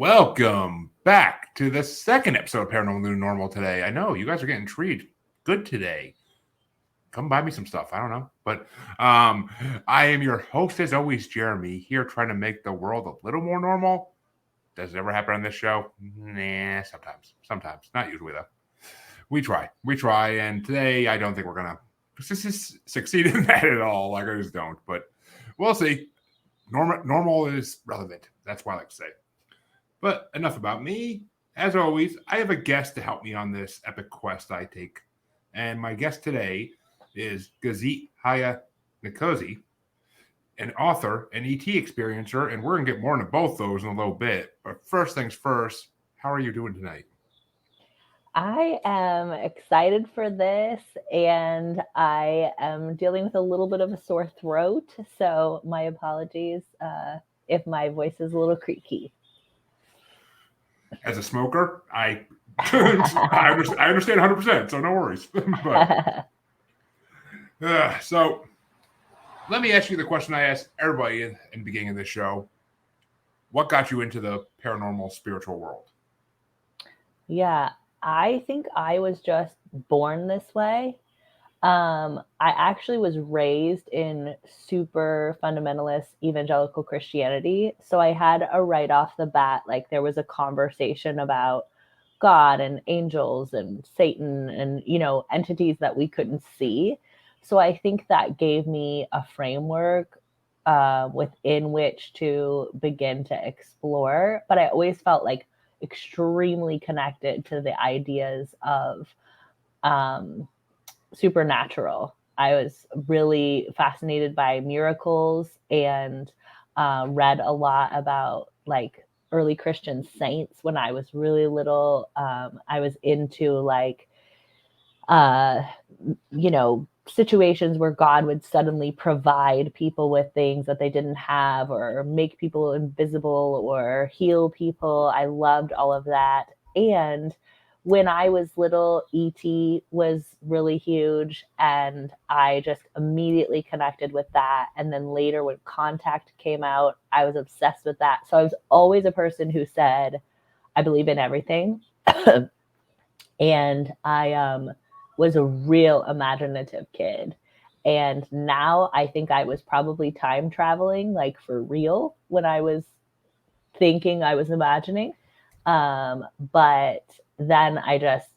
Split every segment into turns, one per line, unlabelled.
Welcome back to the second episode of Paranormal New Normal today. I know you guys are getting treated good today. Come buy me some stuff. I don't know. But I am your host, as always, Jeremy, here trying to make the world a little more normal. Does it ever happen on this show? Nah, sometimes. Sometimes. Not usually, though. We try. And today, I don't think we're going to succeed in that at all. Like, I just don't. But we'll see. Normal is relevant. That's what I like to say. But enough about me. As always, I have a guest to help me on this epic quest I take. And my guest today is Gazit Chaya Nkosi, an author, an ET experiencer, and we're going to get more into both those in a little bit. But first things first, how are you doing tonight?
I am excited for this, and I am dealing with a little bit of a sore throat, so my apologies if my voice is a little creaky.
As a smoker, I understand 100%, so no worries. So let me ask you the question I asked everybody in the beginning of this show. What got you into the paranormal spiritual world?
Yeah, I think I was just born this way. I actually was raised in super fundamentalist evangelical Christianity. So I had a right off the bat, like there was a conversation about God and angels and Satan and, entities that we couldn't see. So I think that gave me a framework within which to begin to explore. But I always felt like extremely connected to the ideas of supernatural. I was really fascinated by miracles and read a lot about like early Christian saints when I was really little. I was into like, uh, situations where God would suddenly provide people with things that they didn't have, or make people invisible, or heal people. I loved all of that. And when I was little, ET was really huge, and I just immediately connected with that. And then later, when Contact came out, I was obsessed with that. So I was always a person who said, I believe in everything. And I was a real imaginative kid. And now I think I was probably time traveling, like for real, when I was thinking I was imagining. But then I just,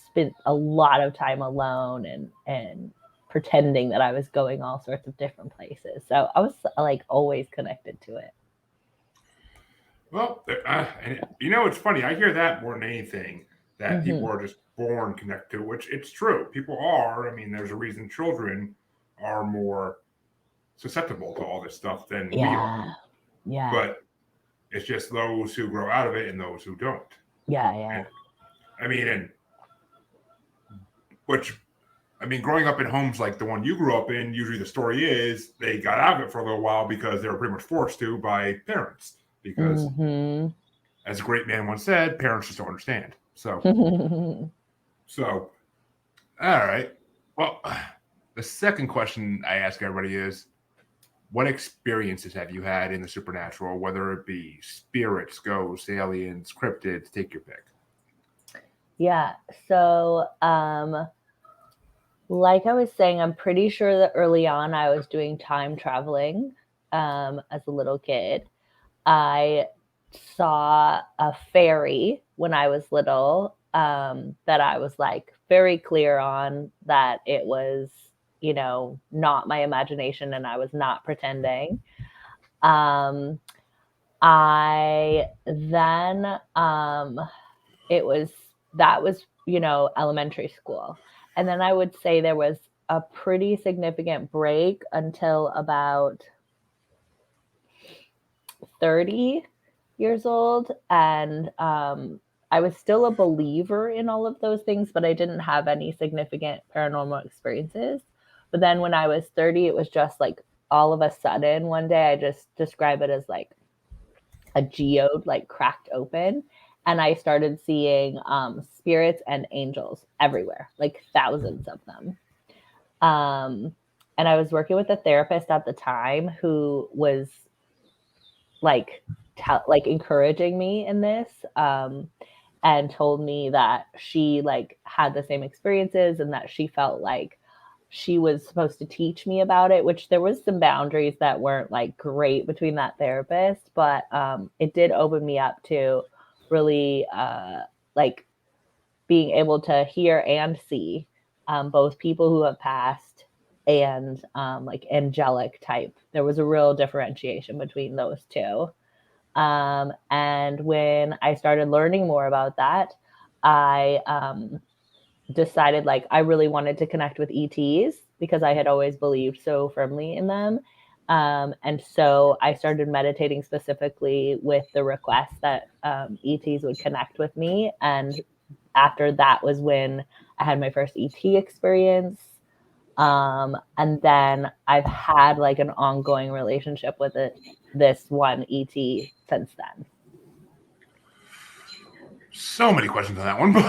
spent a lot of time alone and pretending that I was going all sorts of different places. So I was like always connected to it.
Well, it's funny. I hear that more than anything, that people
Mm-hmm.
are just born connected to, which it's true. People are. I mean, there's a reason children are more susceptible to all this stuff than we are.
Yeah. Yeah.
But it's just those who grow out of it and those who don't.
Yeah. Yeah.
And I mean, growing up in homes like the one you grew up in, usually the story is they got out of it for a little while because they were pretty much forced to by parents. Because,
Mm-hmm.
as a great man once said, parents just don't understand. So, all right. Well, the second question I ask everybody is, what experiences have you had in the supernatural, whether it be spirits, ghosts, aliens, cryptids, take your pick?
Yeah. So, like I was saying, I'm pretty sure that early on I was doing time traveling as a little kid. I saw a fairy when I was little, that I was like very clear on that it was, not my imagination and I was not pretending. Um, I then, it was, that was, elementary school. And then I would say there was a pretty significant break until about 30 years old. And I was still a believer in all of those things, but I didn't have any significant paranormal experiences. But then when I was 30, it was just like all of a sudden one day, I just describe it as like a geode like cracked open. And I started seeing spirits and angels everywhere, like thousands of them. Um, and I was working with a therapist at the time who was like like encouraging me in this, and told me that she like had the same experiences and that she felt like she was supposed to teach me about it, which there was some boundaries that weren't like great between that therapist, but it did open me up to really like being able to hear and see both people who have passed and like angelic type. There was a real differentiation between those two. And when I started learning more about that, I decided like I really wanted to connect with ETs because I had always believed so firmly in them. And so I started meditating specifically with the request that ETs would connect with me. And after that was when I had my first ET experience. And then I've had like an ongoing relationship with this one ET since then.
So many questions on that one, but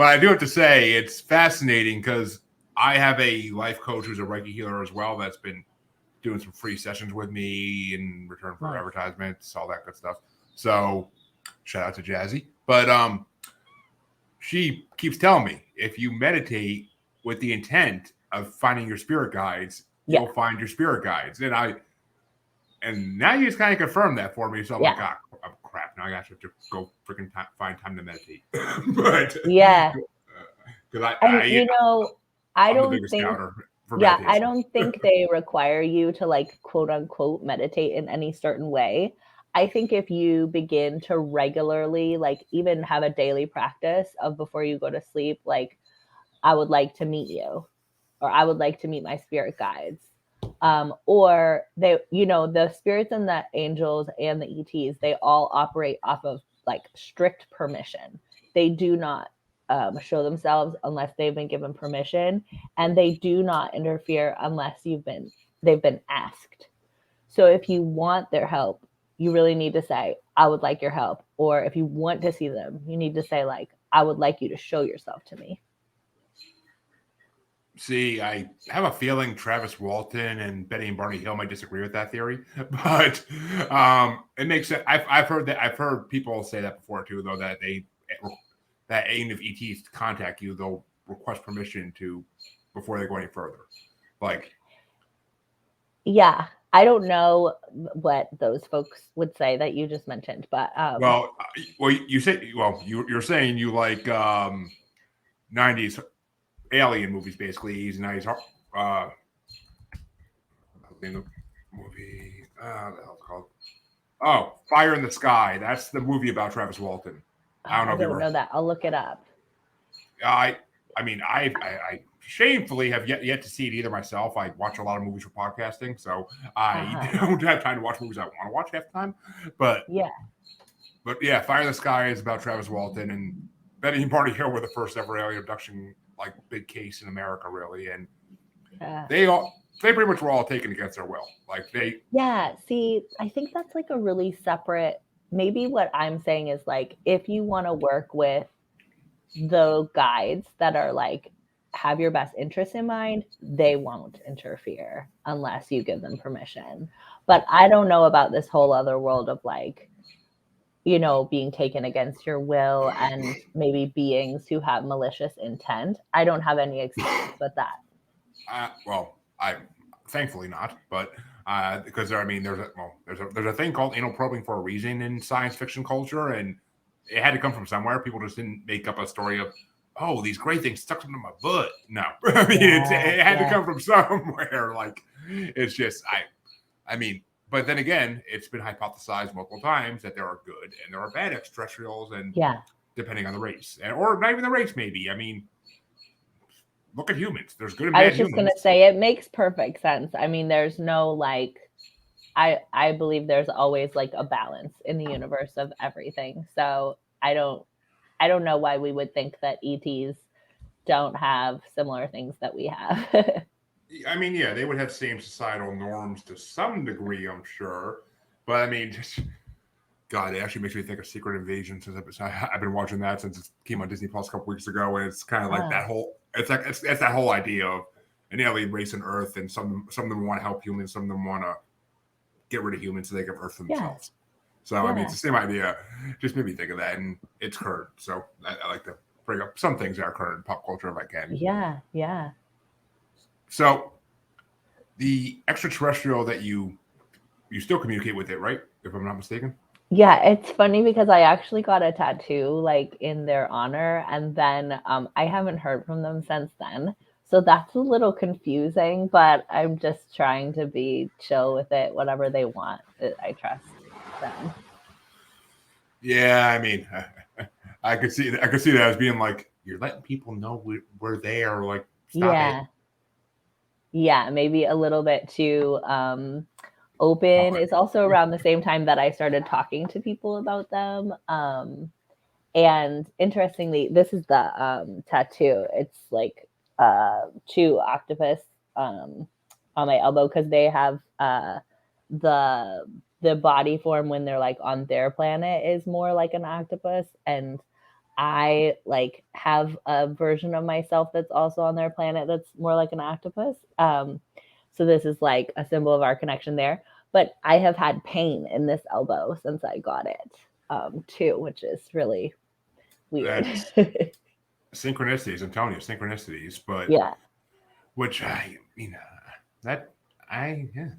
I do have to say it's fascinating because I have a life coach who's a Reiki healer as well that's been doing some free sessions with me in return for advertisements, all that good stuff. So shout out to Jazzy. But she keeps telling me if you meditate with the intent of finding your spirit guides, you'll find your spirit guides. And now you just kind of confirmed that for me. So I'm like, oh, crap. Now I got to go freaking find time to meditate. But because
I don't
the biggest
think
scouter for meditation.
I don't think they require you to like quote unquote meditate in any certain way. I think if you begin to regularly like even have a daily practice of before you go to sleep, like I would like to meet you, or I would like to meet my spirit guides. Or they, the spirits and the angels and the ETs, they all operate off of like strict permission. They do not show themselves unless they've been given permission, and they do not interfere unless they've been asked. So if you want their help, you really need to say, I would like your help. Or if you want to see them, you need to say like, I would like you to show yourself to me.
See, I have a feeling Travis Walton and Betty and Barney Hill might disagree with that theory, but it makes sense. I've heard people say that before too, though, that even if ETs contact you, they'll request permission before they go any further. Like,
yeah, I don't know what those folks would say that you just mentioned, but
you're saying you like 90s alien movies, basically. He's 90s the movie. What the hell it's called? Oh, Fire in the Sky. That's the movie about Travis Walton.
I don't know that. I'll look it up.
I shamefully have yet to see it either myself. I watch a lot of movies for podcasting, so I don't have time to watch movies I want to watch half the time. But yeah, Fire in the Sky is about Travis Walton, and Betty and Barney Hill were the first ever alien abduction like big case in America, really, and they pretty much were all taken against their will. Like
see, I think that's like a really separate. Maybe what I'm saying is like if you want to work with the guides that are like have your best interests in mind, they won't interfere unless you give them permission. But I don't know about this whole other world of like, being taken against your will and maybe beings who have malicious intent. I don't have any experience with that.
I thankfully not, but because there's a thing called anal probing for a reason in science fiction culture, and it had to come from somewhere. People just didn't make up a story of, oh, these great things stuck into my butt. No, I mean it had to come from somewhere. Like it's just but then again, it's been hypothesized multiple times that there are good and there are bad extraterrestrials, and depending on the race, or not even the race, maybe. I mean, look at humans. There's good and bad humans. I was just
going to say, it makes perfect sense. I mean, there's no like, I believe there's always like a balance in the universe of everything. So I don't know why we would think that ETs don't have similar things that we have.
I mean, yeah, they would have same societal norms to some degree, I'm sure. But I mean, God, it actually makes me think of Secret Invasion since I've been watching that since it came on Disney Plus a couple weeks ago, and it's kind of like that whole. It's that whole idea of an alien race on Earth, and some of them want to help humans, some of them want to get rid of humans so they can Earth
Yeah.
themselves. So I mean, it's the same idea. Just made me think of that, and it's current. So I like to bring up some things that are current in pop culture if I can.
Yeah, yeah.
So the extraterrestrial that you still communicate with it, right? If I'm not mistaken.
Yeah, it's funny because I actually got a tattoo like in their honor, and then I haven't heard from them since then. So that's a little confusing, but I'm just trying to be chill with it. Whatever they want, I trust them.
Yeah, I mean, I could see that as being like you're letting people know we're there. Like, stop it.
Yeah, maybe a little bit too open. It's also around the same time that I started talking to people about them. And interestingly, this is the tattoo. It's like two octopus on my elbow because they have the the body form when they're like on their planet is more like an octopus, and I like have a version of myself that's also on their planet that's more like an octopus. So this is like a symbol of our connection there. But I have had pain in this elbow since I got it too, which is really weird.
That's synchronicities. I'm telling you, synchronicities. But
Yeah.
which I mean, that I yeah,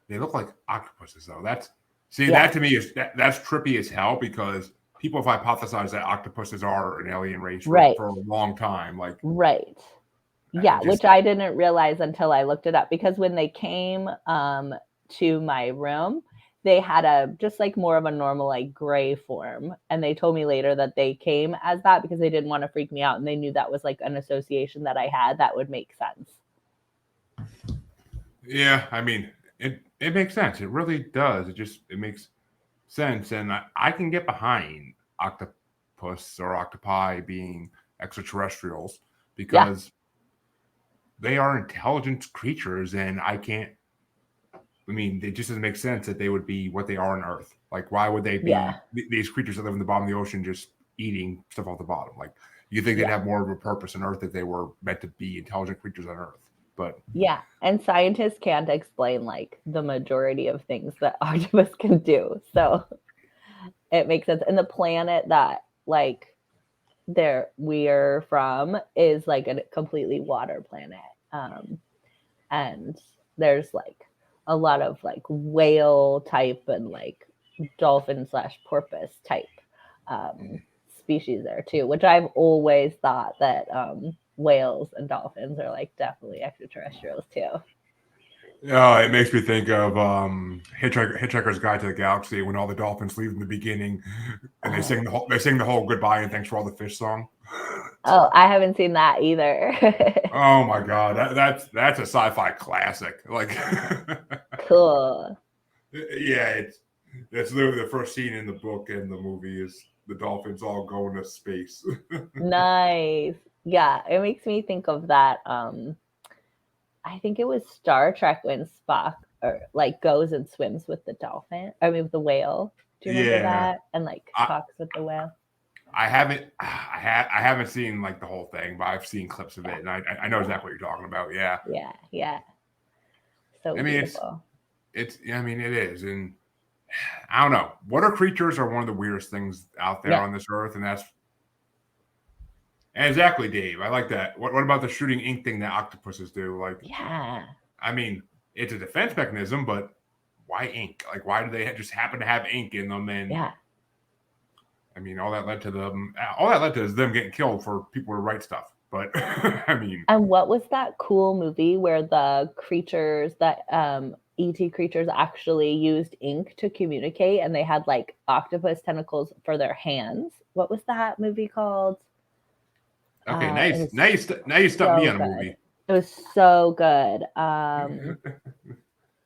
they look like octopuses though. That to me is that's trippy as hell because people have hypothesized that octopuses are an alien race for a long time. Like
yeah, which I didn't realize until I looked it up because when they came to my room, they had a just like more of a normal like gray form, and they told me later that they came as that because they didn't want to freak me out and they knew that was like an association that I had that would make sense.
Yeah, I mean, it makes sense. It really does. It makes sense, and I can get behind octopus or octopi being extraterrestrials because they are intelligent creatures, and I mean, it just doesn't make sense that they would be what they are on Earth. Like, why would they be these creatures that live in the bottom of the ocean just eating stuff off the bottom? Like, you think they'd have more of a purpose on Earth if they were meant to be intelligent creatures on Earth? But
and scientists can't explain like the majority of things that octopus can do. So it makes sense. And the planet that like we're from is like a completely water planet. And there's like a lot of like whale type and like dolphin / porpoise type species there too, which I've always thought that whales and dolphins are like definitely extraterrestrials too.
Oh, it makes me think of Hitchhiker's Guide to the Galaxy when all the dolphins leave in the beginning, and they sing the whole goodbye and thanks for all the fish song.
Oh, I haven't seen that either.
Oh my god, that's a sci-fi classic. Like,
cool.
Yeah, it's literally the first scene in the book and the movie is the dolphins all going to space.
Nice. Yeah, it makes me think of that. I think it was Star Trek when Spock or like goes and swims with the dolphin. I mean, with the whale. Do you remember that? And like talks with the whale.
I haven't seen like the whole thing, but I've seen clips of it, and I know exactly what you're talking about. Yeah.
So
I mean,
beautiful.
I mean, it is, and I don't know. Water creatures are one of the weirdest things out there on this earth, and that's exactly, Dave. I like that. What about the shooting ink thing that octopuses do? Like, I mean, it's a defense mechanism, but why ink? Like, why do they just happen to have ink in them? And I mean, all that led to is them getting killed for people to write stuff. But I mean,
and what was that cool movie where the creatures that ET creatures actually used ink to communicate, and they had like octopus tentacles for their hands? What was that movie called?
Okay, nice. Now you stumped me on a movie.
It was so good. Let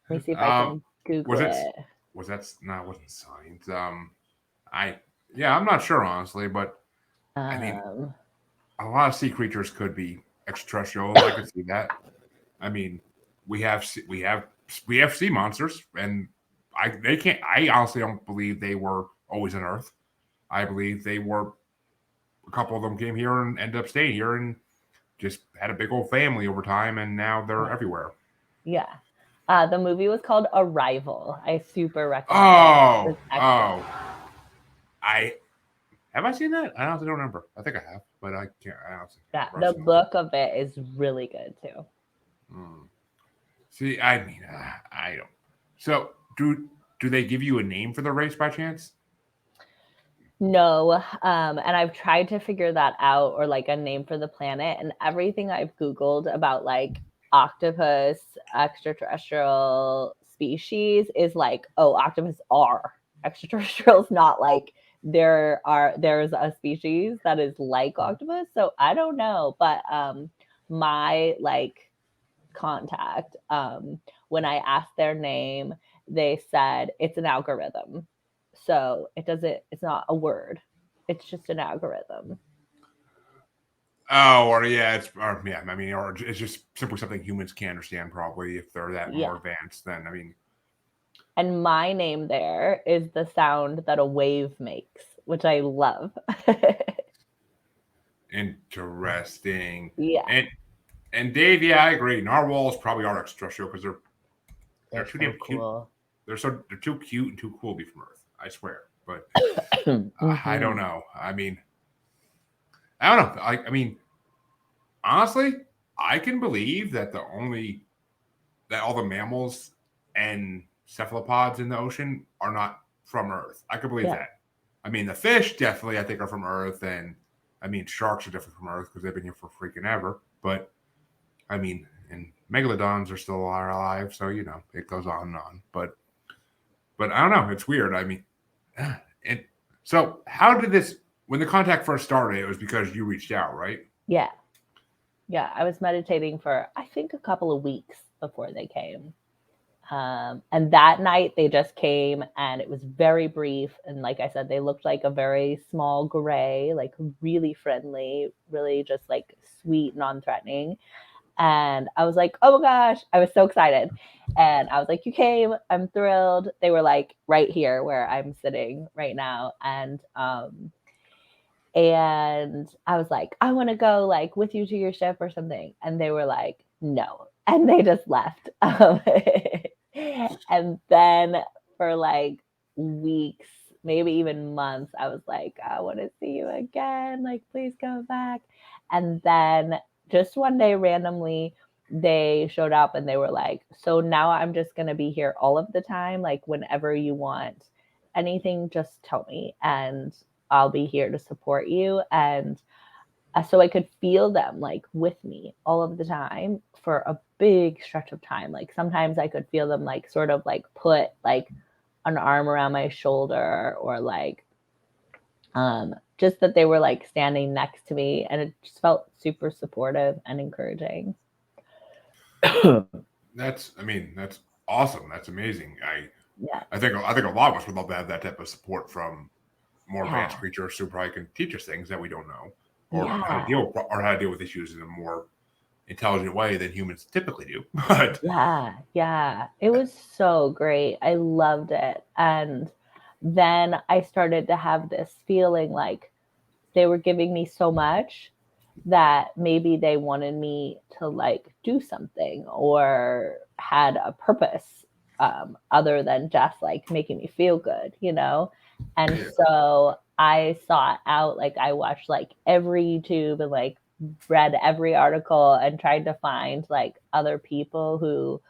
me see if I can Google it.
Was that no? It wasn't Signs. I'm not sure honestly, but I mean, a lot of sea creatures could be extraterrestrial. I could see that. I mean, we have sea monsters, and I honestly don't believe they were always on Earth. I believe they were. A couple of them came here and ended up staying here and just had a big old family over time, and now they're everywhere.
Yeah, The movie was called Arrival. I super recommend it.
Oh,
It's excellent.
oh. I have I seen that? I don't remember. I think I have, but I can't. I honestly can't
Yeah,
remember. I've
the
seen it.
book of it is really good too.
Mm. See, I mean, I don't. So, do they give you a name for the race by chance?
No, and I've tried to figure that out or like a name for the planet, and everything I've Googled about like octopus, extraterrestrial species is like, oh, octopus are extraterrestrials, not like there's a species that is like octopus. So I don't know, but my like contact, when I asked their name, they said it's an algorithm. So it's not a word. It's just an algorithm.
Oh, or yeah, or yeah. I mean, or it's just simply something humans can't understand. Probably if they're that more
Yeah.
advanced, then I mean,
And my name there is the sound that a wave makes, which I love.
interesting.
Yeah.
And Dave, yeah, I agree. Narwhals probably are extraterrestrial because they're
They're
too
so
damn cute.
cool.
They're too cute and too cool to be from Earth. I swear. But I don't
Mm-hmm.
know. I mean, I don't know. I mean, honestly, I can believe that all the mammals and cephalopods in the ocean are not from Earth. I could believe
Yeah.
that. I mean, the fish definitely I think are from Earth, and I mean sharks are definitely from Earth because they've been here for freaking ever. But I mean, and megalodons are still alive, so you know it goes on and on. But I don't know. It's weird. I mean, and so how did this? When the contact first started, it was because you reached out, right?
Yeah. Yeah. I was meditating for, I think, a couple of weeks before they came. And that night they just came and it was very brief. And like I said, they looked like a very small gray, like really friendly, really just like sweet, non threatening. And I was like, oh my gosh, I was so excited. And I was like, you came, I'm thrilled. They were like right here where I'm sitting right now. And I was like, I want to go like with you to your ship or something. And they were like, no. And they just left. And then for like weeks, maybe even months, I was like, I want to see you again. Like, please come back. And then just one day randomly, they showed up and they were like, so now I'm just going to be here all of the time. Like, whenever you want anything, just tell me. And I'll be here to support you. And so I could feel them like with me all of the time for a big stretch of time. Like sometimes I could feel them like sort of like put like an arm around my shoulder or like just that they were like standing next to me and it just felt super supportive and encouraging.
I mean, that's awesome. That's amazing.
Yeah.
I think a lot of us would love to have that type of support from more advanced
Yeah.
creatures who probably can teach us things that we don't know,
Yeah.
or how to deal with issues in a more intelligent way than humans typically do. But
Yeah, yeah. It was so great. I loved it. And then I started to have this feeling like they were giving me so much that maybe they wanted me to like do something or had a purpose, other than just like making me feel good, you know? And
yeah,
so I sought out, like, I watched like every YouTube and like read every article and tried to find like other people who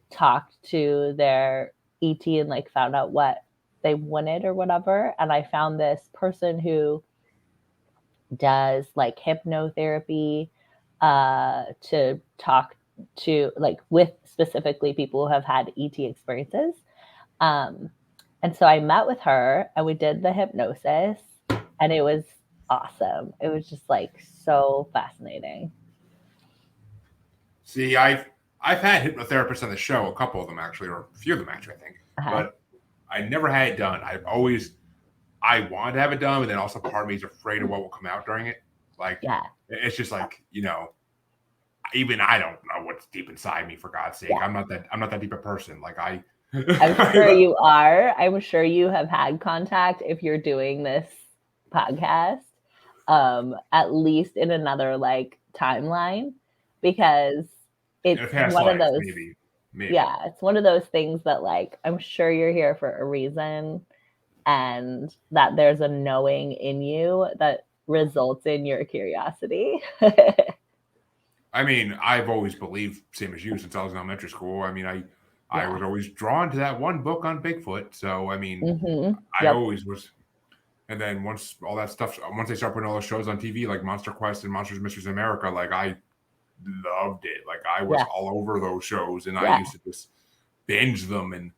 talked to their ET and like found out what they wanted or whatever. And I found this person who does like hypnotherapy, to talk to like with specifically people who have had ET experiences. Um, and so I met with her and we did the hypnosis and it was awesome. It was just like so fascinating.
see, I've had hypnotherapists on the show, a couple of them actually, or a few of them actually, I think,
Uh-huh.
but I never had it done. I wanted to have it done, but then also part of me is afraid of what will come out during it. Like
Yeah.
it's just like even I don't know what's deep inside me. For God's sake,
Yeah.
I'm not that deep a person. Like I,
I'm sure you are. I'm sure you have had contact if you're doing this podcast, at least in another like timeline, because
in a
it's
past
one of
life
those,
maybe. maybe.
Yeah, it's one of those things that like I'm sure you're here for a reason, and that there's a knowing in you that results in your curiosity.
I mean, I've always believed, same as you, since I was in elementary school. I mean, I
Yeah.
was always drawn to that one book on Bigfoot. So I mean, I
Yep.
always was. And then once all that stuff, once they start putting all those shows on TV, like Monster Quest and Monsters Mysteries in America, like I loved it. Like I was
Yeah.
all over those shows, and I
Yeah.
used to just binge them and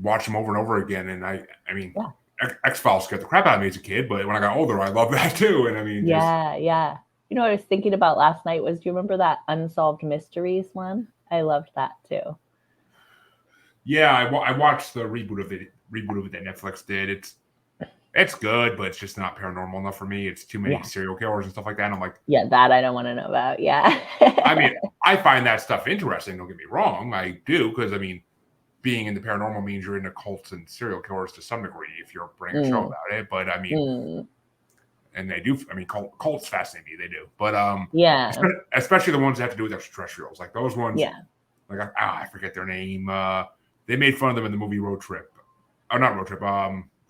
watch them over and over again. And I mean,
Yeah.
X-Files scared the crap out of me as a kid, but when I got older, I loved that too. And I mean, just
Yeah. Yeah. You know what I was thinking about last night was, do you remember that Unsolved Mysteries one? I loved that too.
yeah, I watched the reboot of it that Netflix did. It's good, but it's just not paranormal enough for me. It's too many
Yeah.
serial killers and stuff like that. And I'm like,
Yeah, that I don't want to know about. Yeah.
I mean, I find that stuff interesting. Don't get me wrong, I do, because I mean, being in the paranormal means you're into cults and serial killers to some degree if you're bringing a show about it. But I mean, and they do. I mean, cults fascinate me. They do. But
yeah.
especially the ones that have to do with extraterrestrials, like those ones.
Yeah.
Like I forget their name. They made fun of them in the movie Road Trip. Oh, not Road Trip.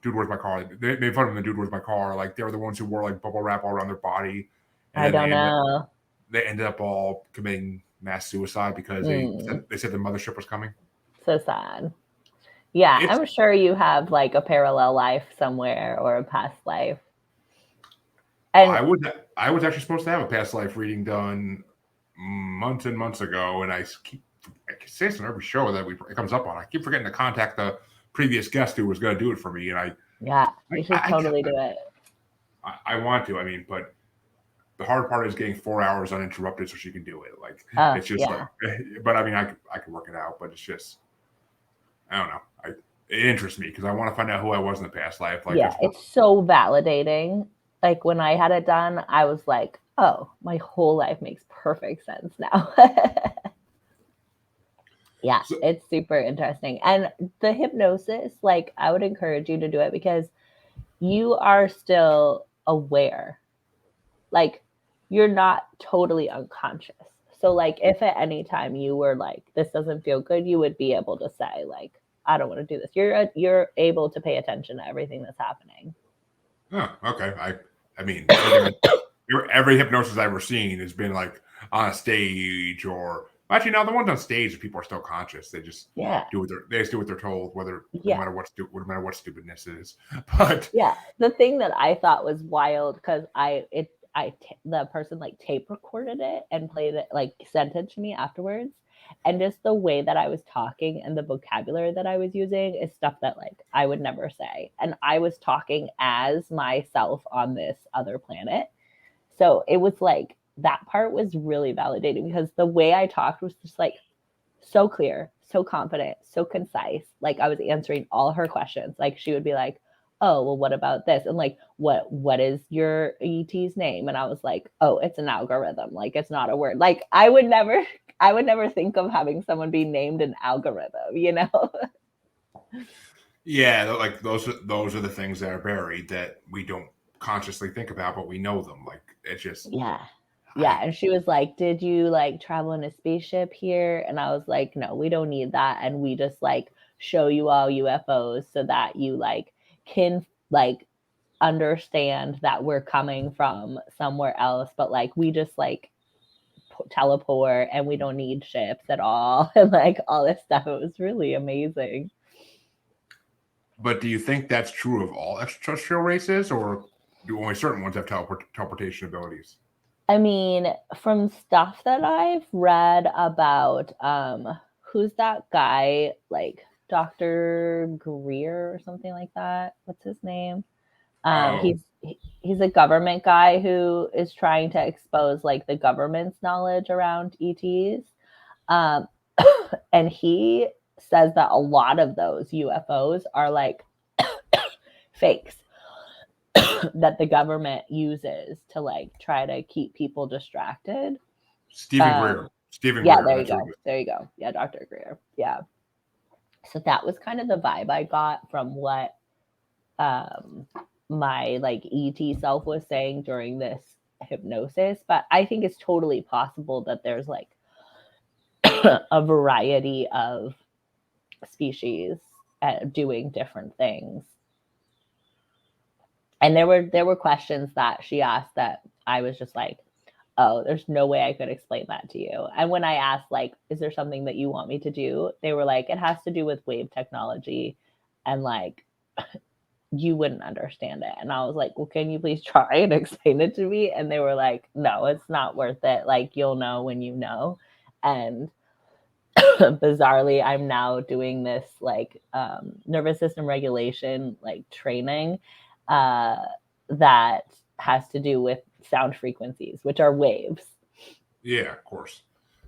Dude, Where's My Car? They made fun of them in Dude, Where's My Car? Like they were the ones who wore like bubble wrap all around their body, and
I
then
don't know.
they ended up all committing mass suicide because they said the mothership was coming.
So sad. Yeah, I'm sure you have like a parallel life somewhere or a past life. And
I was actually supposed to have a past life reading done months and months ago, and I say this on every show that it comes up on. I keep forgetting to contact the previous guest who was going to do it for me, and
you should totally do it.
I want to. I mean, but the hard part is getting 4 hours uninterrupted so she can do it. Like it's just like, but I mean, I can work it out, but it's just, I don't know. It interests me because I want to find out who I was in the past life. Like,
it's so validating. Like when I had it done, I was like, oh, my whole life makes perfect sense now. Yeah, it's super interesting. And the hypnosis, like I would encourage you to do it because you are still aware. Like you're not totally unconscious. So like if at any time you were like, this doesn't feel good, you would be able to say like, I don't want to do this. You're able to pay attention to everything that's happening.
Oh, okay. I mean, every hypnosis I've ever seen has been like on a stage or actually now the ones on stage people are still conscious. They just do what they're told, no matter what stupidness is. But
the thing that I thought was wild because the person like tape recorded it and played it, like sent it to me afterwards. And just the way that I was talking and the vocabulary that I was using is stuff that like I would never say. And I was talking as myself on this other planet. So it was like that part was really validating because the way I talked was just like so clear, so confident, so concise. Like I was answering all her questions. Like she would be like, oh, well, what about this? And like, what is your ET's name? And I was like, oh, it's an algorithm. Like it's not a word. Like I would never think of having someone be named an algorithm, you know?
Yeah, like those are the things that are buried that we don't consciously think about, but we know them. Like it's just
yeah. And she was like, did you like travel in a spaceship here? And I was like, no, we don't need that. And we just like show you all UFOs so that you like can like understand that we're coming from somewhere else, but like we just like teleport and we don't need ships at all and like all this stuff. It was really amazing.
But do you think that's true of all extraterrestrial races, or do only certain ones have teleportation abilities?
I mean, from stuff that I've read about, who's that guy, like Dr. Greer or something like that? What's his name? He's a government guy who is trying to expose like the government's knowledge around ETs. And he says that a lot of those UFOs are like fakes that the government uses to like try to keep people distracted.
Stephen Greer.
There you go. Yeah, Dr. Greer. Yeah. So that was kind of the vibe I got from what my like ET self was saying during this hypnosis. But I think it's totally possible that there's like a variety of species doing different things. And there were questions that she asked that I was just like, oh, there's no way I could explain that to you. And when I asked, like, is there something that you want me to do? They were like, it has to do with wave technology. And like, you wouldn't understand it. And I was like, well, can you please try and explain it to me? And they were like, no, it's not worth it. Like, you'll know when you know. And bizarrely, I'm now doing this like nervous system regulation, like training that has to do with sound frequencies, which are waves.
Yeah, of course.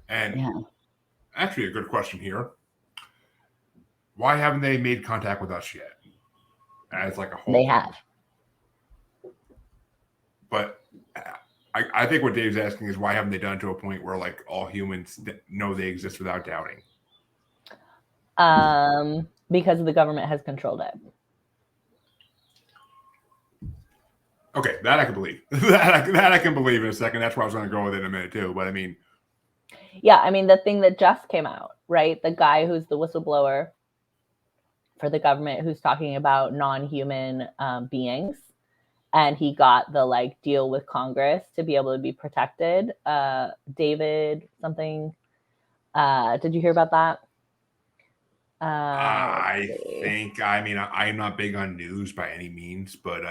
And actually, a good question here. Why haven't they made contact with us yet? As like a whole.
They have.
But I think what Dave's asking is why haven't they done it to a point where like all humans know they exist without doubting?
Because the government has controlled it.
Okay, that I can believe. that I can believe in a second. That's where I was going to go with it in a minute too. But I mean,
yeah, I mean the thing that just came out, right? The guy who's the whistleblower for the government, who's talking about non-human beings, and he got the like deal with Congress to be able to be protected. David something. Did you hear about that?
I think. I mean, I'm not big on news by any means, but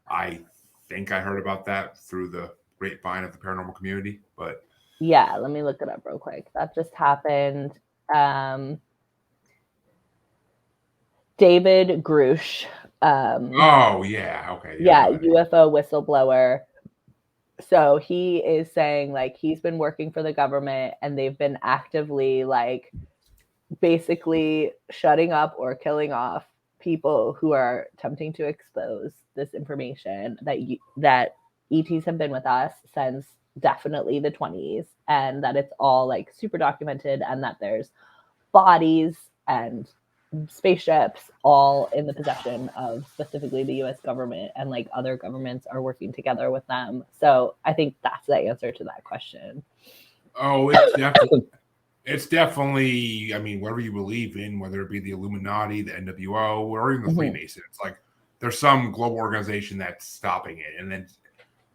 I think I heard about that through the grapevine of the paranormal community. But
yeah, let me look it up real quick. That just happened. David Grush.
Oh yeah, okay.
Yeah, UFO whistleblower. So he is saying like he's been working for the government and they've been actively like basically shutting up or killing off people who are attempting to expose this information that ETs have been with us since definitely the 20s, and that it's all like super documented, and that there's bodies and spaceships all in the possession of specifically the US government, and like other governments are working together with them. So I think that's the answer to that question.
Oh, it's definitely, I mean, whatever you believe in, whether it be the Illuminati, the NWO, or even the Freemasons, like there's some global organization that's stopping it. And then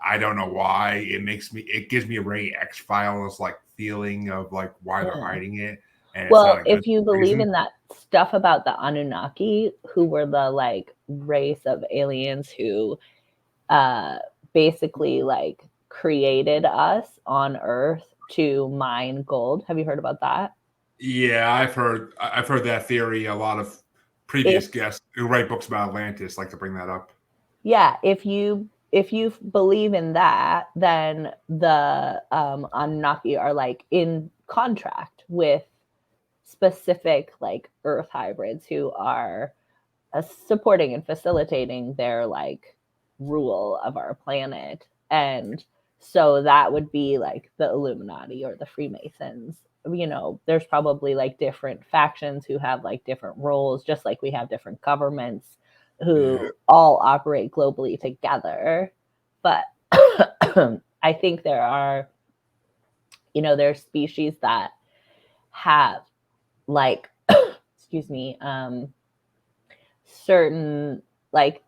I don't know why it gives me a very X-Files like feeling of like why they're hiding it. And
well, if you believe in that stuff about the Anunnaki, who were the like race of aliens who basically like created us on Earth to mine gold. Have you heard about that?
Yeah, I've heard that theory. A lot of previous guests who write books about Atlantis like to bring that up.
Yeah, if you believe in that, then the Anunnaki are like in contract with specific like Earth hybrids who are supporting and facilitating their like rule of our planet. And so that would be like the Illuminati or the Freemasons. You know, there's probably like different factions who have like different roles, just like we have different governments who all operate globally together. But I think there are, you know, there's species that have like, excuse me, certain like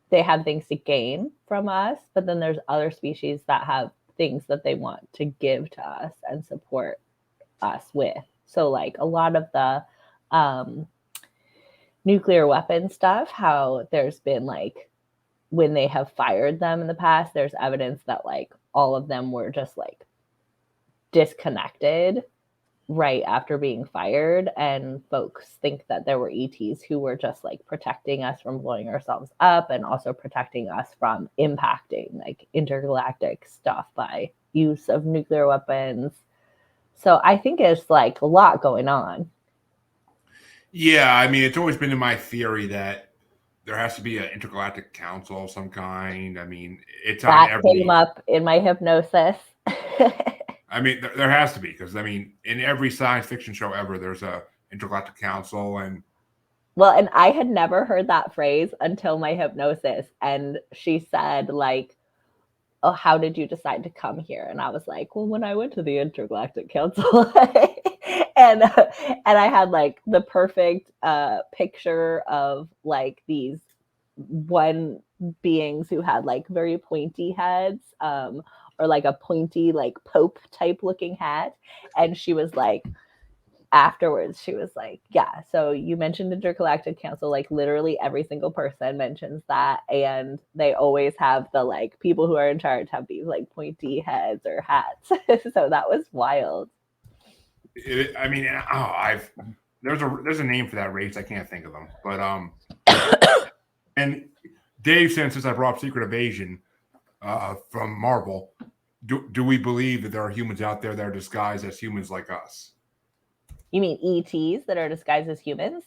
they have things to gain from us, but then there's other species that have things that they want to give to us and support us with. So like a lot of the nuclear weapon stuff, how there's been like when they have fired them in the past, there's evidence that like all of them were just like disconnected right after being fired, and folks think that there were ETs who were just like protecting us from blowing ourselves up and also protecting us from impacting like intergalactic stuff by use of nuclear weapons. So I think it's like a lot going on.
Yeah, I mean, it's always been in my theory that there has to be an intergalactic council of some kind. I mean, it's
that
on every
came up in my hypnosis.
I mean, there has to be, because I mean, in every science fiction show ever, there's a intergalactic council, and
well, and I had never heard that phrase until my hypnosis, and she said like, "Oh, how did you decide to come here?" And I was like, "Well, when I went to the intergalactic council." and I had like the perfect picture of like these one beings who had like very pointy heads, or like a pointy like pope type looking hat, and she was like, afterwards she was like, yeah, so you mentioned intergalactic council, like literally every single person mentions that, and they always have the like people who are in charge have these like pointy heads or hats. So that was wild.
I mean, there's a name for that race. I can't think of them, but and Dave, since I brought up Secret Invasion from Marvel, do we believe that there are humans out there that are disguised as humans like us?
You mean ETs that are disguised as humans?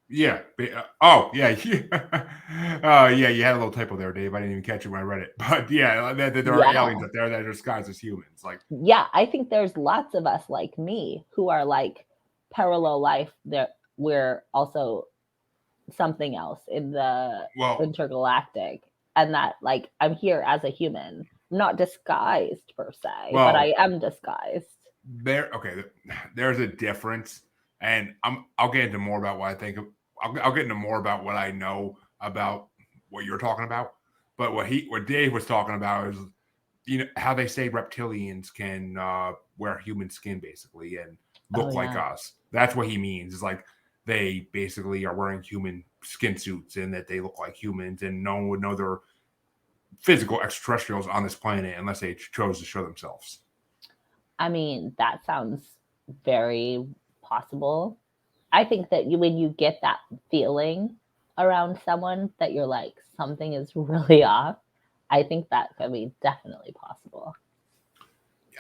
Yeah. Oh, yeah. Yeah. You had a little typo there, Dave. I didn't even catch it when I read it. But yeah, there are
Yeah.
aliens out there that are disguised as humans. Like,
Yeah, I think there's lots of us like me who are like parallel life that we're also something else in the
well,
intergalactic, and that like I'm here as a human. I'm not disguised per se, but
well,
I am disguised.
okay. There's a difference, and I'll get into more about what I think. I'll get into more about what I know about what you're talking about. But what Dave was talking about is, how they say reptilians can wear human skin basically and
Oh
look like
yeah.
us. That's what he means. Is like they basically are wearing human skin suits and that they look like humans, and no one would know they're physical extraterrestrials on this planet unless they chose to show themselves.
I mean, that sounds very possible. I think that when you get that feeling around someone that you're like something is really off, I think that could be definitely possible.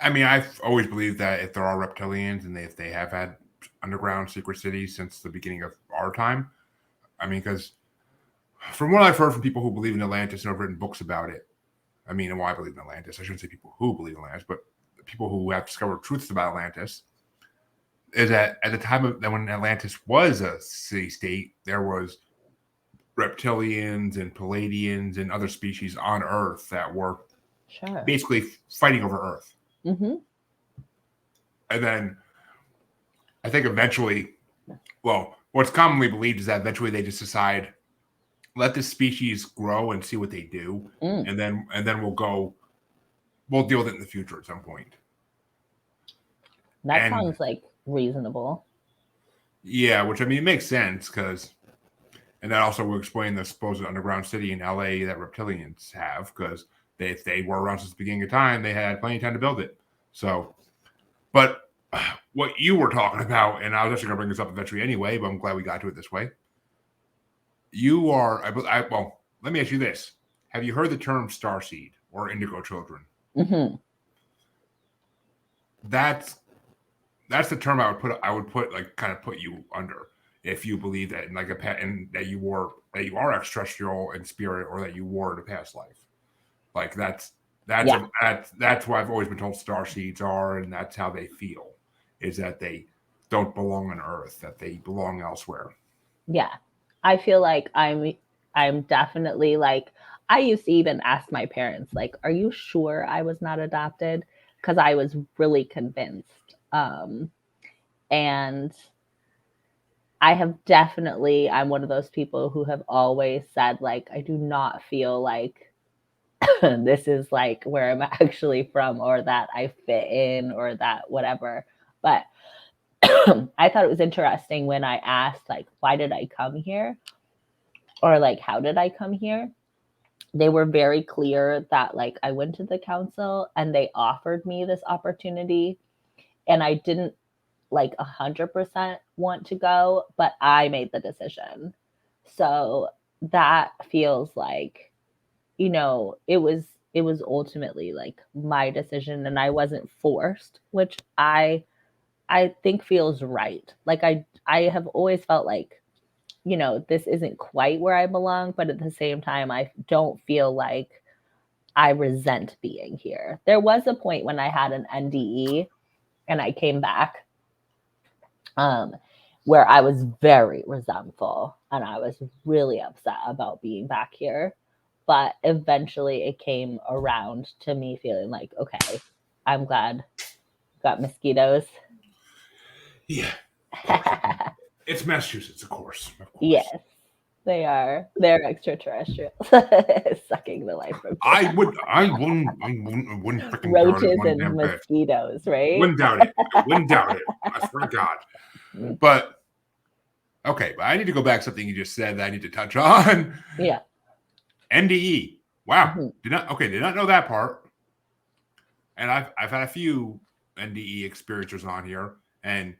I mean, I've always believed that if there are reptilians and if they have had underground secret cities since the beginning of our time, I mean, because from what I've heard from people who believe in Atlantis and have written books about it, I mean, well, I believe in Atlantis. I shouldn't say people who believe in Atlantis, but people who have discovered truths about Atlantis, is that at the time of that when Atlantis was a city state, there was reptilians and Palladians and other species on Earth that were
Sure.
basically fighting over Earth.
Mm-hmm.
And then I think eventually, well, what's commonly believed is that eventually they just decide, let this species grow and see what they do,
Mm.
and then we'll deal with it in the future at some point.
That
And
sounds like reasonable.
yeah, which I mean, it makes sense because, and that also will explain the supposed underground city in LA that reptilians have, because if they were around since the beginning of time, they had plenty of time to build it. So, but what you were talking about, and I was actually going to bring this up eventually anyway, but I'm glad we got to it this way. You are, well, let me ask you this. Have you heard the term starseed or indigo children?
Mm-hmm.
That's the term I would put like kind of put you under if you believe that in like a pet and that you are extraterrestrial in spirit or that you were in a past life. Like
Yeah.
that's what I've always been told starseeds are, and that's how they feel, is that they don't belong on Earth, that they belong elsewhere.
Yeah. I feel like I'm definitely like, I used to even ask my parents like, are you sure I was not adopted? Because I was really convinced. And I have definitely, I'm one of those people who have always said like, I do not feel like this is like where I'm actually from, or that I fit in, or that whatever. But I thought it was interesting when I asked like, why did I come here, or like, how did I come here? They were very clear that like I went to the council and they offered me this opportunity, and I didn't like 100% want to go, but I made the decision. So that feels like, it was ultimately like my decision, and I wasn't forced, which I think feels right. Like I have always felt like, this isn't quite where I belong, but at the same time, I don't feel like I resent being here. There was a point when I had an NDE and I came back, um, where I was very resentful and I was really upset about being back here. But eventually it came around to me feeling like, okay, I'm glad got mosquitoes.
Yeah. Okay. It's Massachusetts, of course.
Yes, they are. They're extraterrestrials sucking the life from you.
I wouldn't freaking doubt it
Roaches
one
and
damn bit.
mosquitoes, right?
Wouldn't doubt it. I wouldn't doubt it. I swear to God. But okay, but I need to go back to something you just said that I need to touch on.
Yeah.
NDE. Wow.
Mm-hmm.
Did not know that part. And I've had a few NDE experiencers on here, and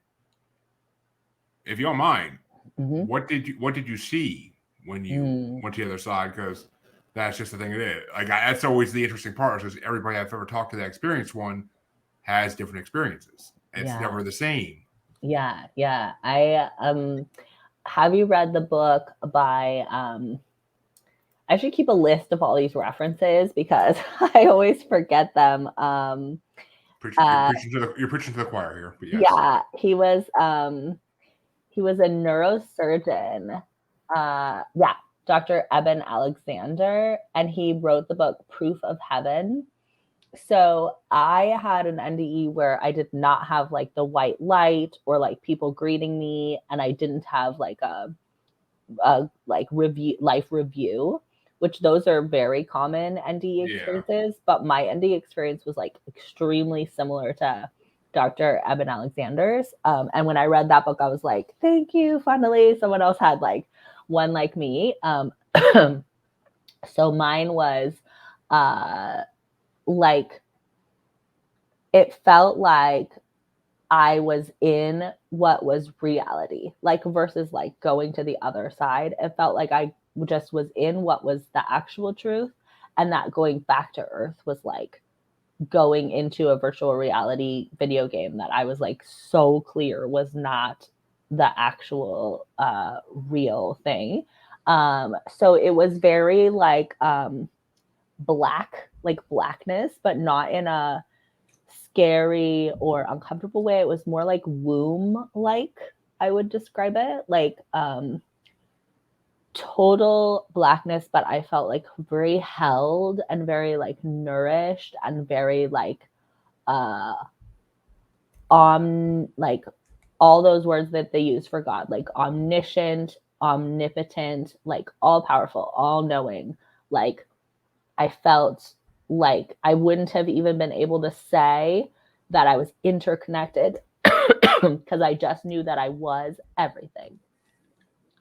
if you don't mind,
Mm-hmm.
what did you see when you went to the other side? Because that's just the thing it is. Like that's always the interesting part, because everybody I've ever talked to that experienced one has different experiences. It's never the same.
Yeah. I have you read the book by I should keep a list of all these references because I always forget them.
You're preaching to the choir here, but yes.
Yeah, he was a neurosurgeon. Yeah, Dr. Eben Alexander, and he wrote the book Proof of Heaven. So I had an NDE where I did not have like the white light or like people greeting me, and I didn't have like a like life review, which those are very common NDE experiences. But my NDE experience was like extremely similar to Dr. Eben Alexander's. And when I read that book, I was like, thank you, finally someone else had like one like me. So mine was like, it felt like I was in what was reality, like versus like going to the other side. It felt like I just was in what was the actual truth, and that going back to Earth was like going into a virtual reality video game that I was like so clear was not the actual real thing. So it was very like blackness, but not in a scary or uncomfortable way. It was more like womb like, I would describe it. Like total blackness, but I felt like very held and very like nourished and very like like all those words that they use for God, like omniscient, omnipotent, like all powerful, all knowing. Like I felt like I wouldn't have even been able to say that I was interconnected because I just knew that I was everything.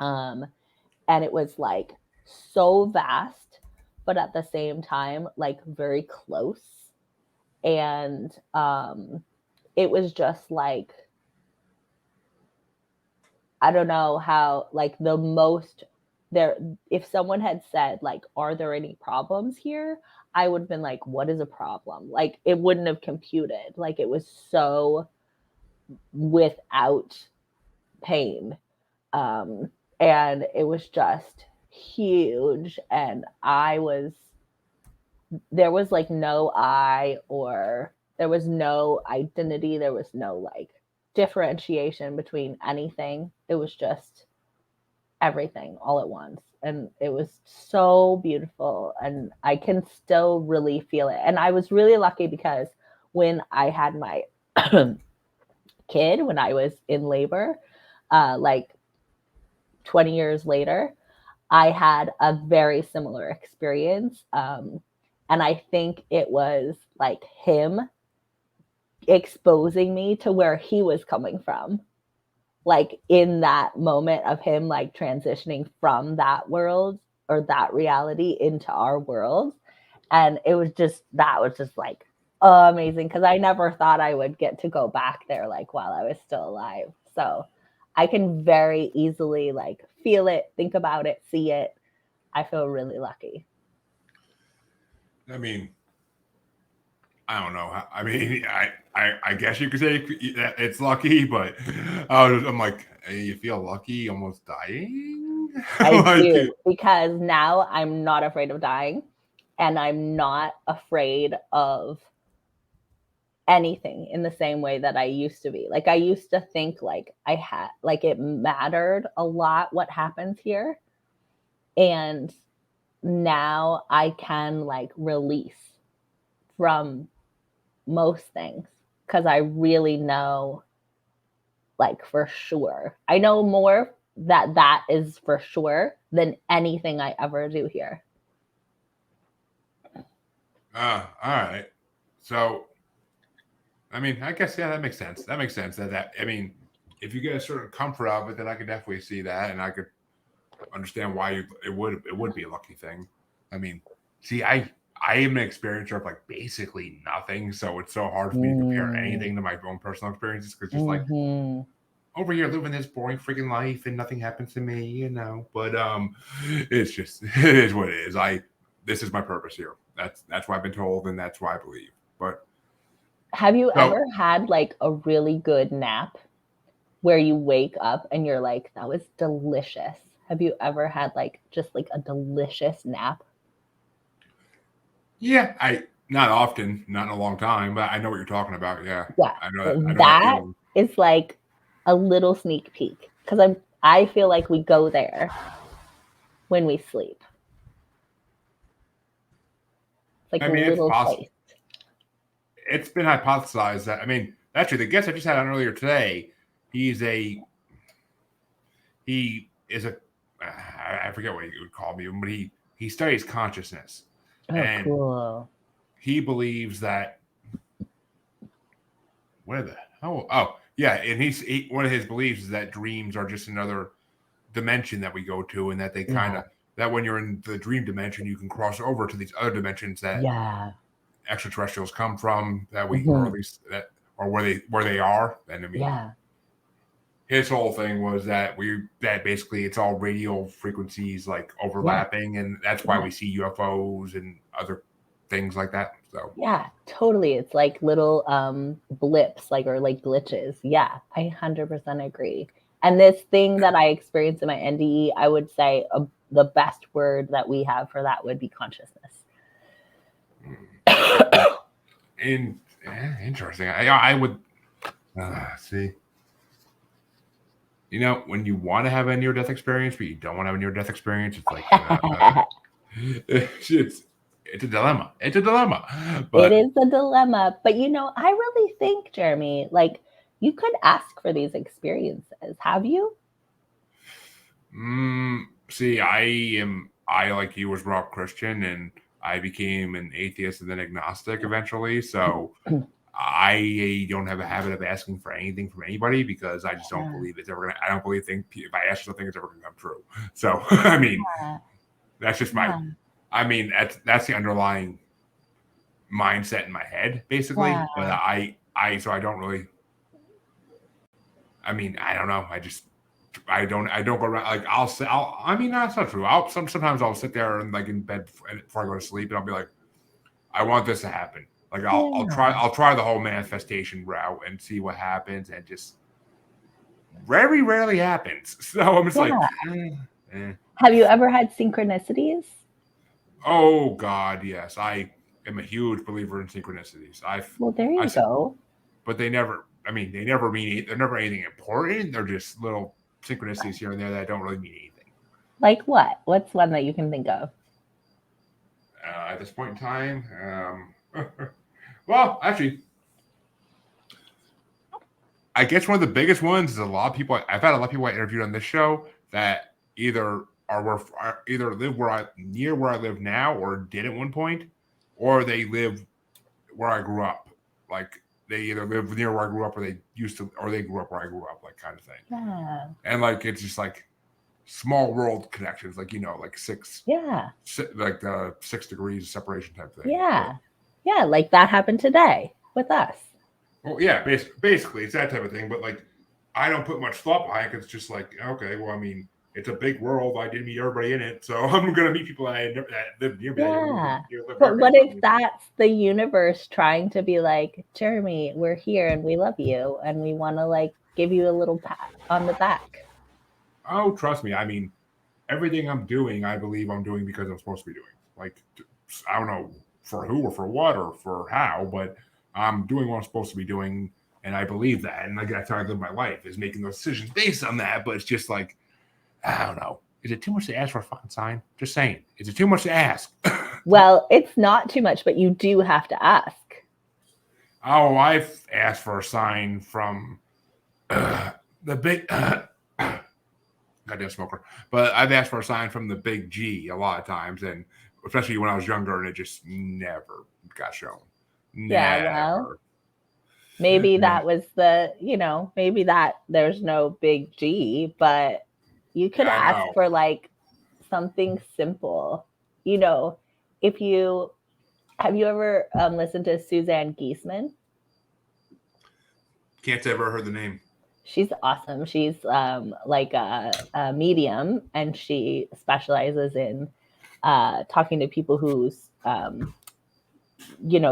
And it was like so vast, but at the same time, like very close. And it was just like, I don't know how, like the most there, if someone had said like, are there any problems here? I would have been like, what is a problem? Like it wouldn't have computed. Like it was so without pain. And it was just huge. And there was like no I, or there was no identity. There was no like differentiation between anything. It was just everything all at once. And it was so beautiful. And I can still really feel it. And I was really lucky because when I had my kid, when I was in labor, like 20 years later, I had a very similar experience. And I think it was like him exposing me to where he was coming from, like in that moment of him like transitioning from that world or that reality into our world. And it was just, that was just like amazing, because I never thought I would get to go back there like while I was still alive. So I can very easily like feel it, think about it, see it. I feel really lucky.
I mean, I don't know. I mean, I guess you could say it's lucky, but I'm like, hey, you feel lucky almost dying?
I
Like,
do, because now I'm not afraid of dying, and I'm not afraid of anything in the same way that I used to be. Like I used to think like I had, like it mattered a lot what happens here. And now I can like release from most things because I really know like for sure. I know more that is for sure than anything I ever do here.
All right. So, I mean, I guess, yeah, that makes sense. That makes sense. I mean, if you get a certain comfort of it, then I could definitely see that, and I could understand why it would be a lucky thing. I mean, see, I am an experiencer of like basically nothing, so it's so hard for me to compare anything to my own personal experiences because just like over here living this boring freaking life and nothing happens to me, you know. But it's just it is what it is. This is my purpose here. That's what I've been told, and that's why I believe. But
have you ever had like a really good nap where you wake up and you're like, that was delicious? Have you ever had like just like a delicious nap?
Yeah, not often, not in a long time, but I know what you're talking about. Yeah,
Yeah,
I know that. I know
that
feeling.
is like a little sneak peek because I feel like we go there when we sleep. Like
I
a
mean, it's
little
possible.
taste.
It's been hypothesized that actually the guest I just had on earlier today, he is a I forget what he would call me, but he studies consciousness.
Oh,
And
cool.
he believes that where the hell? Oh, yeah, and one of his beliefs is that dreams are just another dimension that we go to, and that they kind of that when you're in the dream dimension, you can cross over to these other dimensions that extraterrestrials come from, that we or at least that or where they are. And I mean, his whole thing was that basically it's all radio frequencies like overlapping, and that's why we see UFOs and other things like that. So
yeah, totally. It's like little blips, like or like glitches. Yeah, I 100% agree. And this thing that I experienced in my NDE, I would say the best word that we have for that would be consciousness.
Interesting. I would see. You know, when you want to have a near-death experience, but you don't want to have a near-death experience, it's like it's a dilemma. It's a dilemma. But
it is a dilemma. But you know, I really think, Jeremy, like you could ask for these experiences. Have you?
See, I like you was brought up Christian, and I became an atheist and then agnostic eventually. So I don't have a habit of asking for anything from anybody because I just don't believe it's ever gonna. I don't believe if I ask for something, it's ever gonna come true. So I mean, that's just my. I mean, that's the underlying mindset in my head, basically. But so I don't really. I mean, I don't know. I don't go around like I mean, that's not true. Sometimes I'll sit there and like in bed before I go to sleep, and I'll be like, I want this to happen. Like I'll try the whole manifestation route and see what happens, and just very rarely happens. So I'm just like,
Have you ever had synchronicities?
Oh God, yes. I am a huge believer in synchronicities.
Well, there you go.
But they never. I mean, they're never anything important. They're just little synchronicities here and there that don't really mean anything.
Like what? What's one that you can think of?
At this point in time, well, actually, I guess one of the biggest ones is I've had a lot of people I interviewed on this show that either live near where I live now, or did at one point, or they live where I grew up. Like they either live near where I grew up, or they grew up where I grew up, like kind of thing.
Yeah.
And like it's just like small world connections, like like like the 6 degrees separation type thing.
Yeah, yeah, like that happened today with us.
Well, yeah, basically it's that type of thing. But like, I don't put much thought behind it. It's just like, okay, well, I mean, it's a big world. I didn't meet everybody in it, so I'm gonna meet people that live near me.
Yeah, but what if that's the universe trying to be like, Jeremy, we're here and we love you and we want to like give you a little pat on the back?
Oh, trust me. I mean, everything I'm doing, I believe I'm doing because I'm supposed to be doing. Like, I don't know for who or for what or for how, but I'm doing what I'm supposed to be doing, and I believe that. And like that's how I live my life, is making those decisions based on that. But it's just like, I don't know. Is it too much to ask for a fucking sign? Just saying. Is it too much to ask?
Well, it's not too much, but you do have to ask.
Oh, I've asked for a sign from the big goddamn smoker. But I've asked for a sign from the big G a lot of times, and especially when I was younger, and it just never got shown.
Yeah, well, maybe that was maybe that there's no big G, but you could ask for like something simple. If you have you ever listened to Suzanne Giesemann?
Can't say I've ever heard the name.
She's awesome. She's like a medium, and she specializes in talking to people who's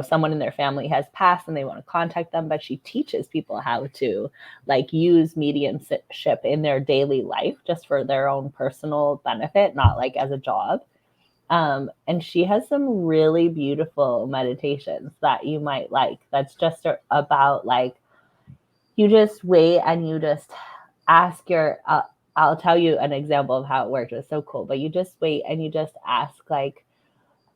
someone in their family has passed and they want to contact them, but she teaches people how to like use mediumship in their daily life just for their own personal benefit, not like as a job. And she has some really beautiful meditations that you might like. That's just about like, you just wait and you just ask I'll tell you an example of how it worked. It was so cool. But you just wait and you just ask like,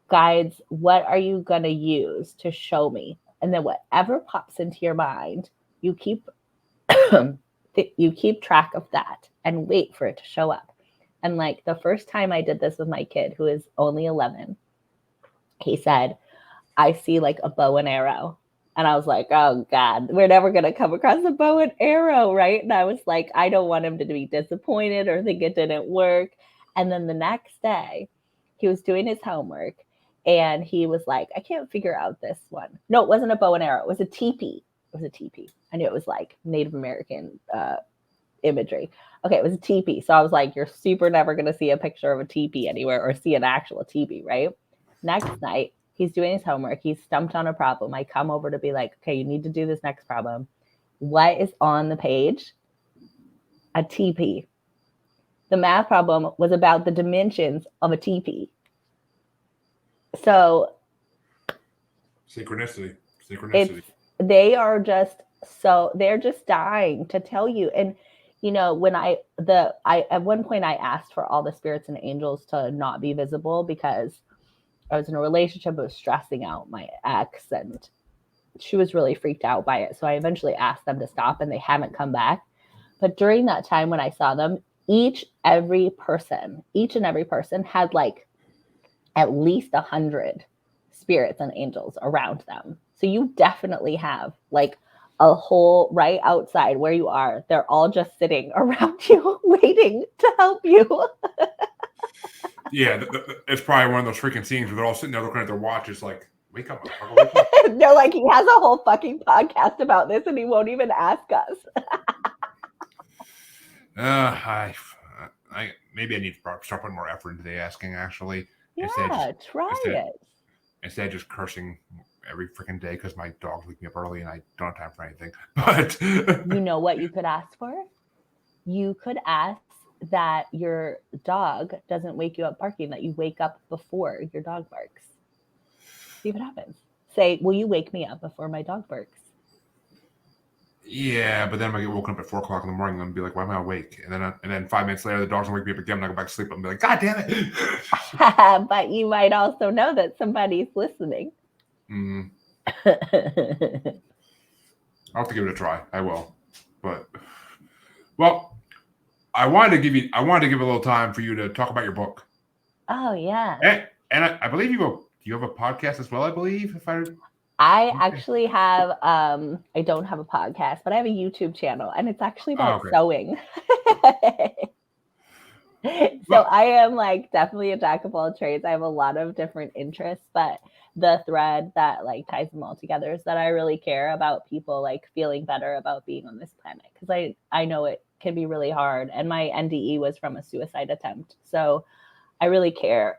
guides, what are you going to use to show me? And then whatever pops into your mind, you keep you keep track of that and wait for it to show up. And like the first time I did this with my kid, who is only 11, he said, I see like a bow and arrow. And I was like, oh God, we're never going to come across a bow and arrow, right? And I was like, I don't want him to be disappointed or think it didn't work. And then the next day, he was doing his homework and he was like, I can't figure out this one. No, it wasn't a bow and arrow. It was a teepee. It was a teepee. I knew it was like Native American imagery. Okay, it was a teepee. So I was like, you're super never going to see a picture of a teepee anywhere or see an actual teepee, right? Next night, he's doing his homework. He's stumped on a problem. I come over to be like, okay, you need to do this next problem. What is on the page? A teepee. The math problem was about the dimensions of a teepee. So
synchronicity.
They're just dying to tell you. And when I at one point I asked for all the spirits and angels to not be visible because I was in a relationship that was stressing out my ex and she was really freaked out by it. So I eventually asked them to stop and they haven't come back. But during that time when I saw them, each and every person had like at least 100 spirits and angels around them. So you definitely have like a whole right outside where you are. They're all just sitting around you waiting to help you.
Yeah, it's probably one of those freaking scenes where they're all sitting there looking at their watches like, wake up, wake up.
No, like he has a whole fucking podcast about this and he won't even ask us.
Maybe I need to start putting more effort into the asking, actually.
Yeah, try it.
Instead of just cursing every freaking day because my dogs wake me up early and I don't have time for anything. But
you know what you could ask for? You could ask that your dog doesn't wake you up barking, that you wake up before your dog barks. See what happens. Say, will you wake me up before my dog barks?
Yeah, but then I get woken up at 4 o'clock in the morning and be like, why am I awake? And then 5 minutes later, the dog's gonna wake me up again and I go back to sleep and be like, God damn
it. But you might also know that somebody's listening.
Mm. I'll have to give it a try. I will. But well, I wanted to give a little time for you to talk about your book.
Oh yeah.
And I believe you have a podcast as well, I believe.
I actually have I don't have a podcast, but I have a YouTube channel and it's actually about sewing. So I am like definitely a jack of all trades. I have a lot of different interests, but the thread that like ties them all together is that I really care about people like feeling better about being on this planet, because I know it can be really hard, and my NDE was from a suicide attempt. So I really care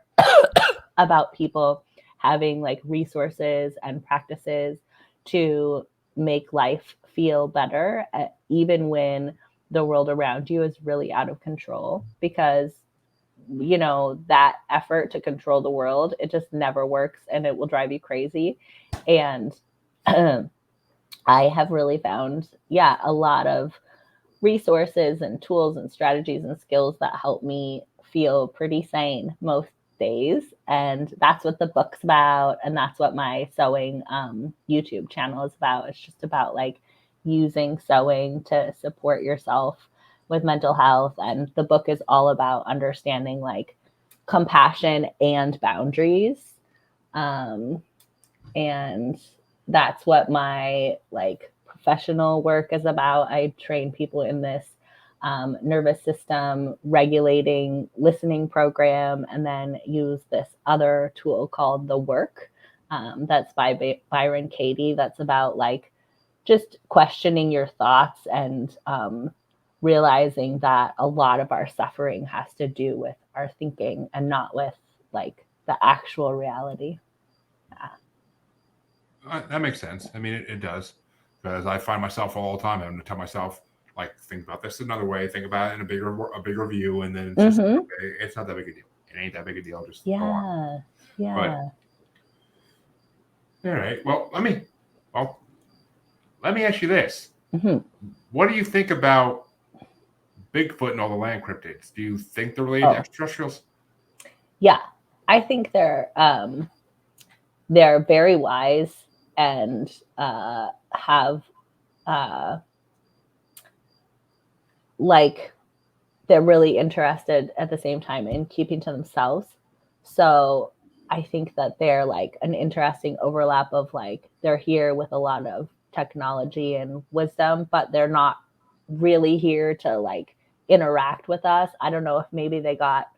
about people having like resources and practices to make life feel better, even when the world around you is really out of control, because that effort to control the world, it just never works and it will drive you crazy. And I have really found a lot of resources and tools and strategies and skills that help me feel pretty sane most days. And that's what the book's about, and that's what my sewing YouTube channel is about. It's just about like using sewing to support yourself with mental health. And the book is all about understanding like compassion and boundaries. And that's what my like professional work is about. I train people in this nervous system regulating listening program, and then use this other tool called the work. That's by Byron Katie. That's about like just questioning your thoughts and realizing that a lot of our suffering has to do with our thinking and not with like the actual reality.
That makes sense. I mean, it does, because I find myself all the time having to tell myself, like, think about this another way, think about it in a bigger view, and then it's just okay, it's not that big a deal. It ain't that big a deal. Just go on.
Yeah.
But, all right. Well, let me ask you this: what do you think about Bigfoot and all the land cryptids? Do you think they're related to extraterrestrials?
Yeah, I think they're very wise and have like they're really interested at the same time in keeping to themselves. So I think that they're like an interesting overlap of like they're here with a lot of technology and wisdom, but they're not really here to like interact with us. I don't know if maybe they got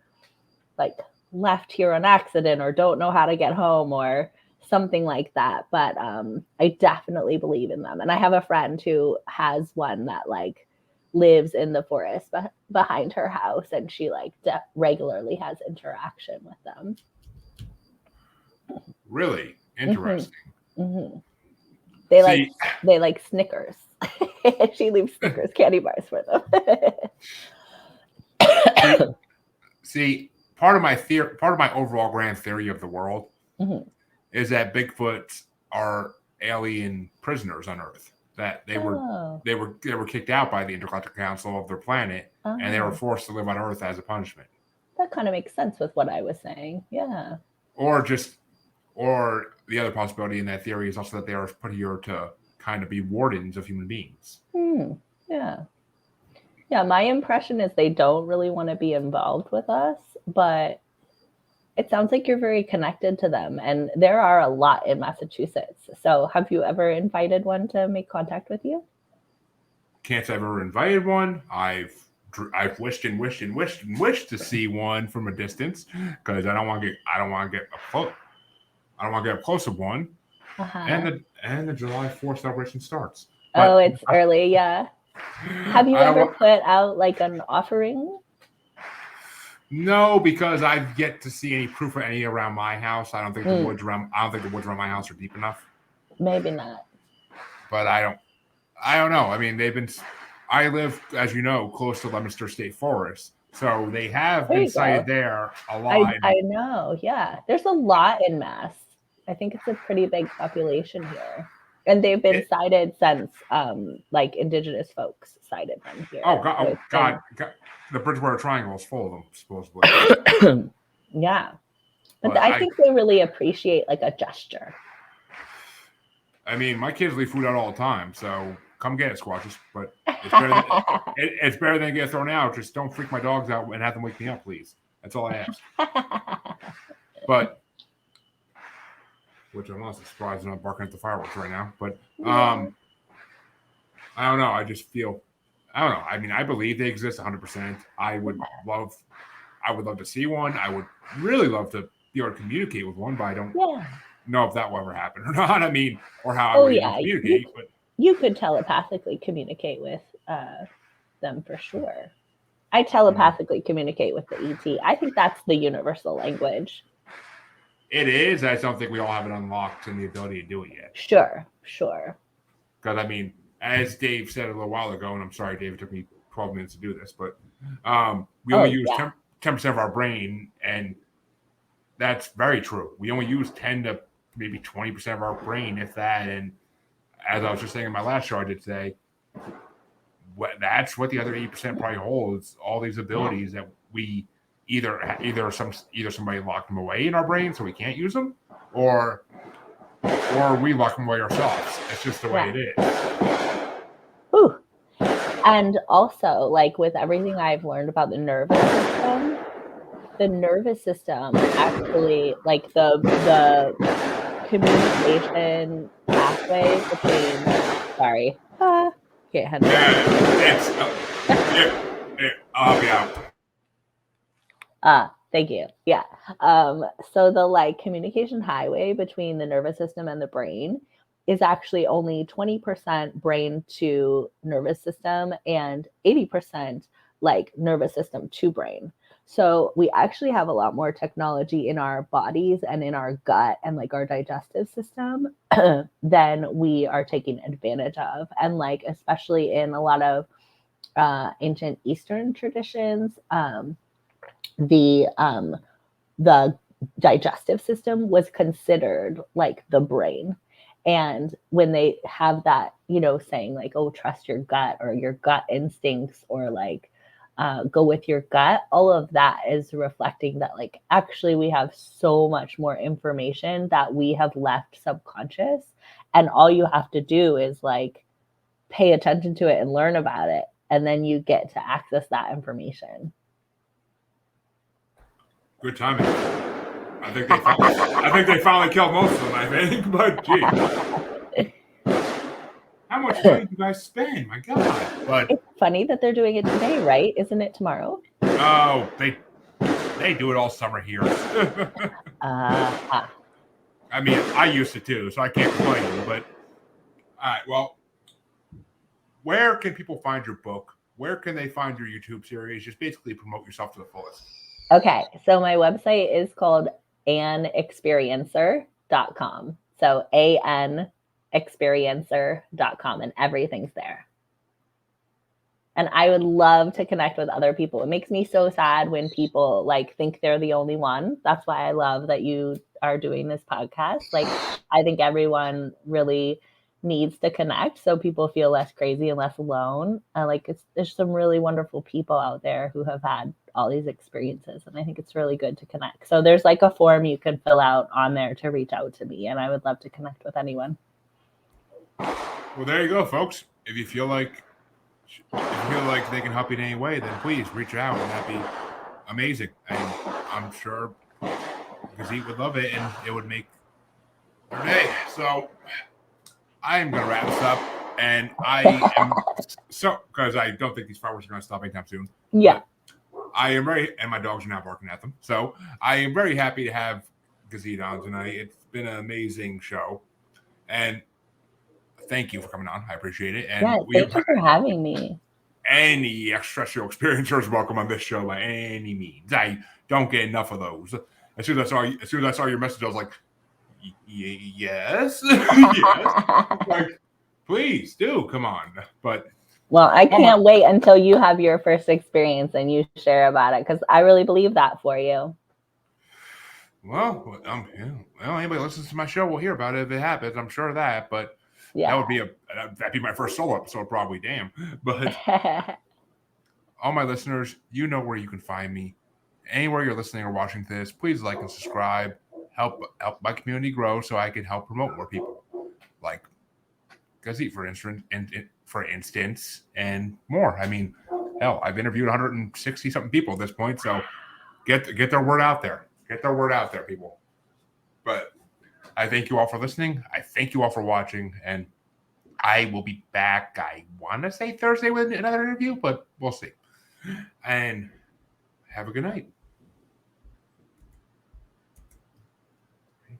like left here on accident or don't know how to get home or something like that. But I definitely believe in them. And I have a friend who has one that like lives in the forest behind her house, and she like regularly has interaction with them.
Really interesting.
They like Snickers. She leaves Snickers candy bars for them.
See, part of my overall grand theory of the world is that Bigfoots are alien prisoners on Earth. That they were kicked out by the Intergalactic Council of their planet, and they were forced to live on Earth as a punishment.
That kind of makes sense with what I was saying. Yeah.
Or the other possibility in that theory is also that they are put here to kind of be wardens of human beings.
Yeah. Yeah, my impression is they don't really want to be involved with us, but it sounds like you're very connected to them, and there are a lot in Massachusetts. So have you ever invited one to make contact with you?
Can't say I've ever invited one. I've wished and wished and wished and wished to see one from a distance, because I don't want to get up close with one. And the July 4th celebration starts.
But, it's early, yeah. Have you ever put out like an offering?
No, because I've yet to see any proof of any around my house. I don't think the woods around my house are deep enough.
Maybe not.
But I don't know. I mean, I live, as you know, close to Leominster State Forest, so they have been sighted there a lot.
I know. Yeah, there's a lot in Mass. I think it's a pretty big population here. And they've been sighted since, like, Indigenous folks sighted them here.
Oh, God. The Bridgewater Triangle is full of them, supposedly.
Yeah. But I think they really appreciate, like, a gesture.
I mean, my kids leave food out all the time, so come get it, Squatches. But it's better than get thrown out. Just don't freak my dogs out and have them wake me up, please. That's all I ask. But... which I'm honestly surprised I'm not barking at the fireworks right now. But I don't know. I just feel, I don't know. I mean, I believe they exist 100%. I would love to see one. I would really love to be able to communicate with one, but I don't know if that will ever happen or not. I mean, or how I would even communicate. But
you could telepathically communicate with them for sure. I telepathically communicate with the ET. I think that's the universal language.
It is. I just don't think we all have it unlocked and the ability to do it yet.
Sure.
Because, I mean, as Dave said a little while ago, and I'm sorry, Dave, it took me 12 minutes to do this, but we only use 10% of our brain, and that's very true. We only use 10 to maybe 20% of our brain, if that. And as I was just saying in my last show I did today, that's what the other 80% probably holds, all these abilities that we either somebody locked them away in our brain so we can't use them, or we lock them away ourselves. It's just the way it is.
And also, like with everything I've learned about the nervous system actually, like the communication pathway between, sorry, can't handle
I'll be out.
Thank you. Yeah. So the like communication highway between the nervous system and the brain is actually only 20% brain to nervous system and 80% like nervous system to brain. So we actually have a lot more technology in our bodies and in our gut and like our digestive system than we are taking advantage of. And like, especially in a lot of ancient Eastern traditions, the digestive system was considered like the brain. And when they have that, you know, saying like, oh, trust your gut or your gut instincts or like go with your gut, all of that is reflecting that like actually we have so much more information that we have left subconscious. And all you have to do is like pay attention to it and learn about it. And then you get to access that information.
Good timing. I think they finally killed most of them, I think. But gee. How much money do you guys spend? My God. But
it's funny that they're doing it today, right? Isn't it tomorrow?
Oh, they do it all summer here.
I
mean, I used to too, so I can't complain. But all right, well, where can people find your book? Where can they find your YouTube series? Just basically promote yourself to the fullest.
Okay, so my website is called anexperiencer.com. So anexperiencer.com, and everything's there. And I would love to connect with other people. It makes me so sad when people like think they're the only one. That's why I love that you are doing this podcast. Like, I think everyone really needs to connect so people feel less crazy and less alone. There's some really wonderful people out there who have had all these experiences, and I think it's really good to connect. So there's like a form you can fill out on there to reach out to me, and I would love to connect with anyone.
Well, there you go, folks. If you feel like they can help you in any way, then please reach out, and that'd be amazing. And I'm sure Gazit would love it, and it would make their day. So I am going to wrap this up, and I am because I don't think these fireworks are going to stop anytime soon.
Yeah.
I am and my dogs are now barking at them. So I am very happy to have Gazit on tonight. It's been an amazing show, and thank you for coming on. I appreciate it. And
thank you for having me.
Any extraterrestrial experiencers welcome on this show by any means. I don't get enough of those. As soon as I saw your message, I was like, yes, yes. Like, please do come on. But
well, I can't wait until you have your first experience and you share about it, because I really believe that for you.
Well, anybody listens to my show will hear about it if it happens. I'm sure of that, but that'd be my first solo episode, probably. Damn. But all my listeners, you know where you can find me. Anywhere you're listening or watching this, please like and subscribe. Help my community grow so I can help promote more people, like Gazit, for instance, and more. I mean, hell, I've interviewed 160 something people at this point, so get their word out there. Get their word out there, people. But I thank you all for listening. I thank you all for watching, and I will be back. I want to say Thursday with another interview, but we'll see. And have a good night.